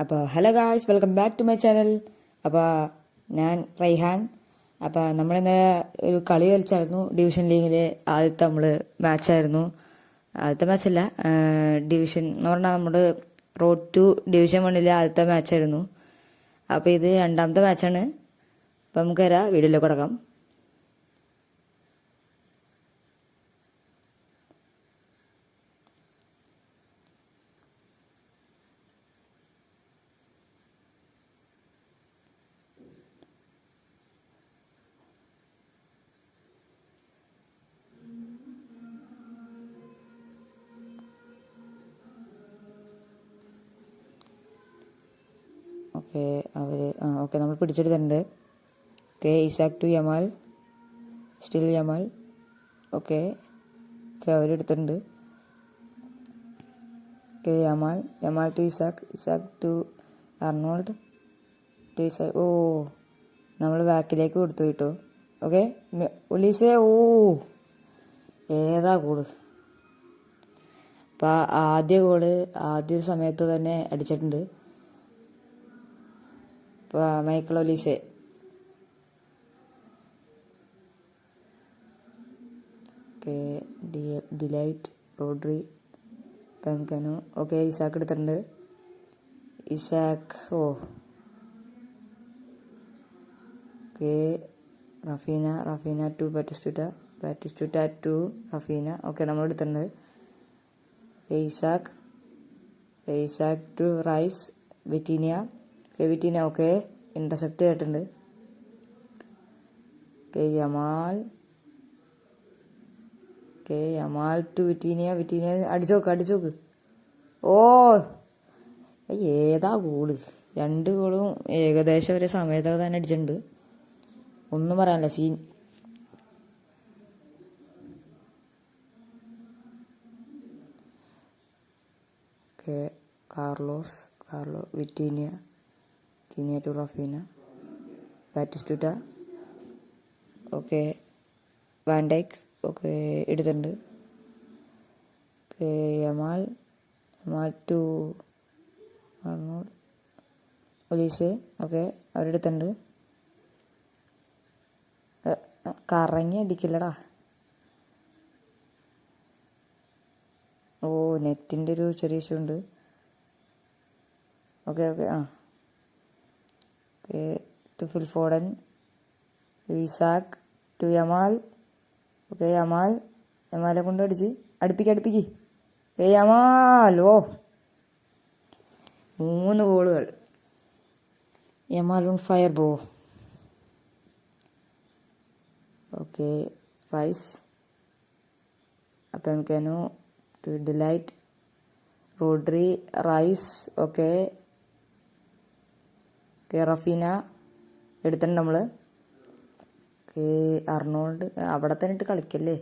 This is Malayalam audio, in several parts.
അപ്പോൾ hello guys, welcome back to my channel. അപ്പോൾ ഞാൻ റൈഹാൻ. അപ്പോൾ നമ്മളിന്നലെ ഒരു കളി കളിച്ചായിരുന്നു. ഡിവിഷൻ ലീഗിൽ ആദ്യത്തെ മാച്ചായിരുന്നു. ആദ്യത്തെ മാച്ചല്ല, ഡിവിഷൻ എന്ന് പറഞ്ഞാൽ നമ്മുടെ റോഡ് ടു ഡിവിഷൻ 1 ആദ്യത്തെ മാച്ചായിരുന്നു. അപ്പോൾ ഇത് രണ്ടാമത്തെ മാച്ചാണ്. അപ്പോൾ നമുക്ക് വരാം വീഡിയോയിലേക്ക് കിടക്കാം. ഓക്കെ നമ്മൾ പിടിച്ചെടുത്തിട്ടുണ്ട്. Okay, Isak to Yamal, still Yamal. Okay അവരെടുത്തിട്ടുണ്ട്. Okay Yamal to Isak to Arnold to Isak. ഓ, നമ്മൾ ബാക്കിലേക്ക് കൊടുത്തു കിട്ടോ. Okay Olise. ഓ, ഏതാ ഗോള്! അപ്പം ആദ്യ സമയത്ത് തന്നെ അടിച്ചിട്ടുണ്ട്. Michael Olise. Okay de Ligt, Rodri, പെംകനോ. ഓക്കെ ഇസാക്ക് എടുത്തിട്ടുണ്ട്. Isak. Okay Raphinha to Batistuta to Raphinha. Okay നമ്മൾ എടുത്തിട്ടുണ്ട്. Isak to Rice, Vitinha. Okay intercept ചെയ്തിട്ടുണ്ട്. Yamal to Vitinha. അടിച്ചോക്ക്. ഓ, ഏതാ ഗോള്! 2 ഗോളും ഏകദേശം ഒരേ സമയത്തൊക്കെ തന്നെ അടിച്ചിട്ടുണ്ട്. ഒന്നും പറയാനില്ല, scene. Okay Carlo Vitinha to Raphinha, Batistuta. Okay van Dijk. Okay എടുത്തിട്ടുണ്ട്. Okay Yamal to Arnold, Olise. Okay അവരെടുത്തിട്ടുണ്ട്. കറങ്ങി അടിക്കില്ലടാ. ഓ, നെറ്റിൻ്റെ ഒരു ചെറിയ ഇഷ്യൂ ഉണ്ട്. Okay to Phil Foden, Isak to Yamal. Okay യമാലെ കൊണ്ട് അടുപ്പിക്ക്. യമാൽ. ഓ, 3 ഗോളുകൾ. Yamal on fire bro. Okay Rice, പെംകനോ to de Ligt, Rodri, Rice. Okay Raphinha എടുത്തിട്ടുണ്ട് നമ്മൾ. ഓക്കെ അർണോൾഡ് അവിടെ തന്നെ ഇട്ട് കളിക്കല്ലേ.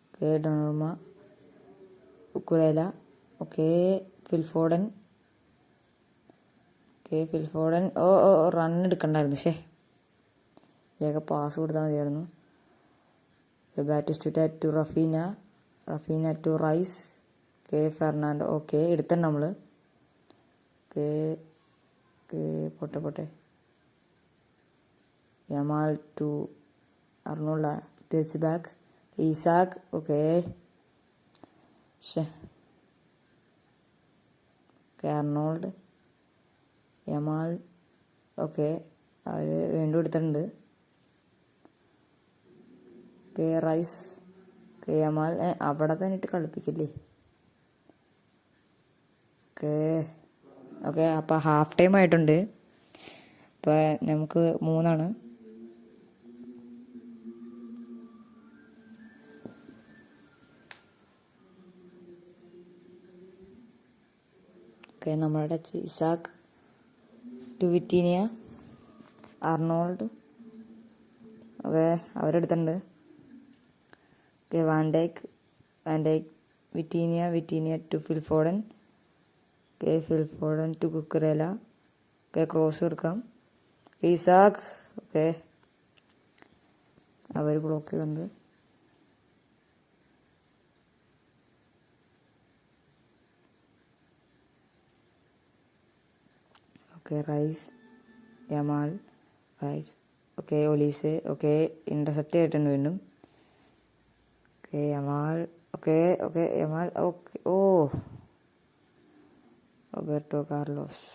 Okay Donnarumma, Cucurella. Okay Phil Foden. ഓ റൺ എടുക്കണ്ടായിരുന്നു. വേഗം പാസ് കൊടുത്താൽ മതിയായിരുന്നു. Batistuta to Raphinha to Rice. Okay Fernando. Okay എടുത്തിട്ടുണ്ട് നമ്മൾ. ഓക്കെ പോട്ടെ. യമാൽ ടു അർണോൾഡ്, തിരിച്ച് back. Isak. Okay Arnold, Yamal. Okay അവർ വീണ്ടും എടുത്തിട്ടുണ്ട്. Okay Rice. ഓക്കെ യമാൽ അവിടെ തന്നെ ഇട്ട് കളിപ്പിക്കില്ലേ. ഓക്കെ അപ്പോൾ ഹാഫ് ടൈം ആയിട്ടുണ്ട്. ഇപ്പോൾ നമുക്ക് 3. ഓക്കെ നമ്മളുടെ Isak to Vitinha, Arnold. Okay അവരെടുത്തിട്ടുണ്ട്. Okay van Dijk, Vitinha to Phil Foden. Okay Phil Foden to Cucurella. Okay cross കൊടുക്കാം. ഇസാക്ക്. ഓക്കെ അവർ ബ്ലോക്ക് ചെയ്തിട്ടുണ്ട്. Okay Rice Yamal Rice okay Olise okay intercept ചെയ്തിട്ടുണ്ട് വീണ്ടും. Okay Yamal okay okay Yamal okay ഓ Roberto Carlos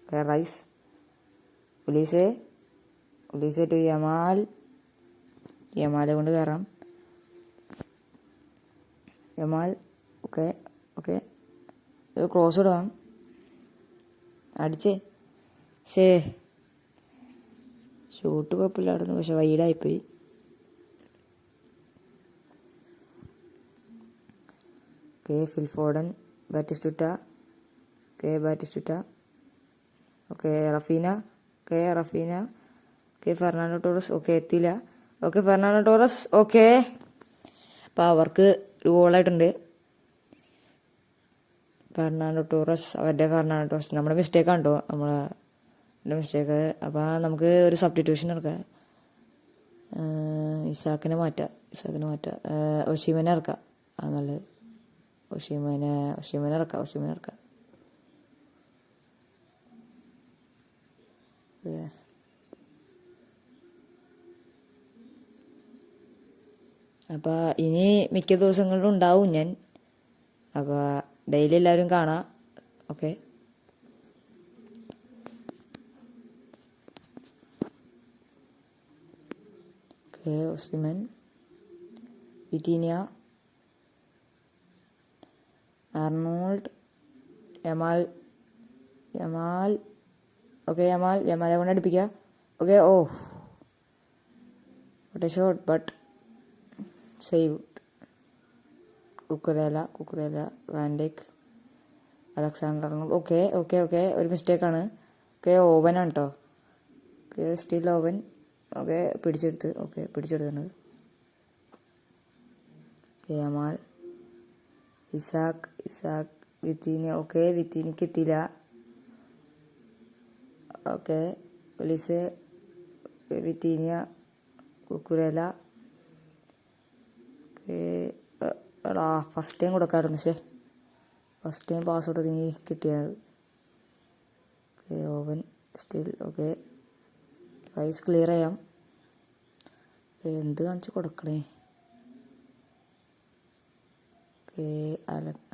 okay Rice Olise Olise to യമാലെ കൊണ്ട് കയറാം. യമാൽ ഓക്കെ ഓക്കെ ക്രോസ് ഇടാം അടിച്ചേ ഷൂട്ട് കുഴപ്പമില്ലായിരുന്നു പക്ഷെ വൈഡായിപ്പോയി. Okay Phil Foden Batistuta okay Raphinha okay Fernando Torres okay എത്തിയില്ല. ഓക്കെ ഫെർണാണ്ടോ ടോറസ് ഓക്കെ അപ്പോൾ അവർക്ക് ഒരു ഗോളായിട്ടുണ്ട്. ഫെർണാണ്ടോ ടോറസ് നമ്മുടെ മിസ്റ്റേക്കാണ് കേട്ടോ, എൻ്റെ മിസ്റ്റേക്ക്. അപ്പോൾ നമുക്ക് ഒരു സബ്സ്റ്റിറ്റ്യൂഷൻ ഇറക്കാം. ഇസാക്കിനെ മാറ്റാം ഒഷീമനെ ഇറക്കാം. അത് നല്ലത്. ഒഷീമനെ ഇറക്കാം. അപ്പോൾ ഇനി മിക്ക ദിവസങ്ങളിലും ഉണ്ടാവും ഞാൻ. അപ്പോൾ ഡെയിലി എല്ലാവരും കാണാം. Okay Osimhen Vitinha Arnold Yamal okay യമാലെ കൊണ്ട് അടുപ്പിക്കുക. ഓക്കെ ഓ what a shot but saved. Cucurella van Dijk Alexander okay ഒരു മിസ്റ്റേക്കാണ്. ഓക്കെ ഓവനാണ് കേട്ടോ. ഓക്കെ സ്റ്റിൽ ഓവൻ ഓക്കെ പിടിച്ചെടുത്തിട്ടുണ്ട്. Okay Yamal Isak Vitinha okay വിത്തീനിക്ക് എത്തിയില്ല. Okay Olise Vitinha Cucurella okay എടാ ഫസ്റ്റ് ടൈം കൊടുക്കാമായിരുന്നു. ഫസ്റ്റ് ടൈം പാസ്വേഡ് ഒതുങ്ങി കിട്ടിയത്. Okay Owen still okay Rice clear ചെയ്യാം. എന്ത് കാണിച്ച് കൊടുക്കണേ. Okay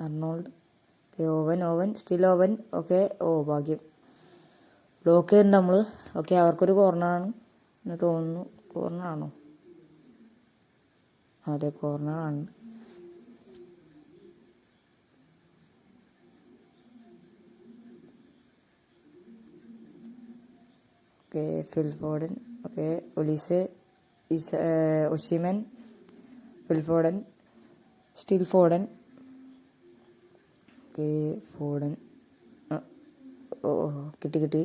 Arnold okay Owen still Owen okay ഓ ഭാഗ്യം ബ്ലോക്ക് ചെയ്തിട്ടുണ്ട് നമ്മൾ. ഓക്കെ അവർക്കൊരു കോർണറാണ് എന്ന് തോന്നുന്നു. കോർണറാണോ? അതെ കോർണറാണ്. Okay Phil Foden okay Olise Osimhen Phil Foden still Foden okay Foden ഓ കിട്ടി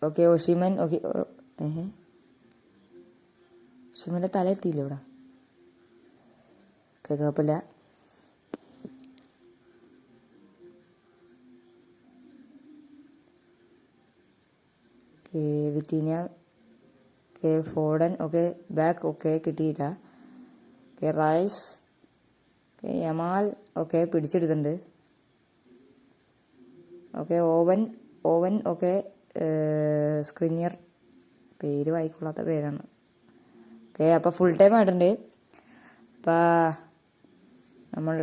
ഓക്കെ ഒഷിമൻ ഓക്കെ ഒഷിമൻ്റെ തല എത്തിയില്ല ഇവിടെ. ഓക്കെ കുഴപ്പമില്ല. Okay Vitinha okay Foden okay back okay കിട്ടിയില്ല. Okay Rice okay Yamal okay പിടിച്ചെടുത്തിട്ടുണ്ട്. ഓക്കെ ഓവൻ ഓക്കെ സ്ക്രിഞ്ഞർ പേര് വായിക്കൊള്ളാത്ത പേരാണ്. ഓക്കെ അപ്പോൾ ഫുൾ ടൈം ആയിട്ടുണ്ട്. അപ്പോൾ നമ്മൾ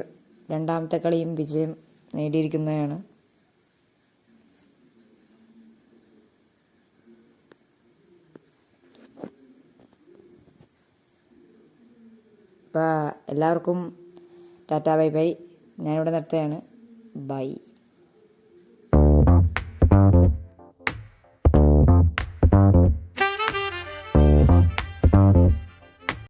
രണ്ടാമത്തെ കളിയും വിജയം നേടിയിരിക്കുന്നതാണ്. അപ്പോൾ എല്ലാവർക്കും ടാറ്റാ ബൈ. ഞാനിവിടെ നിർത്തുകയാണ്. ബൈ.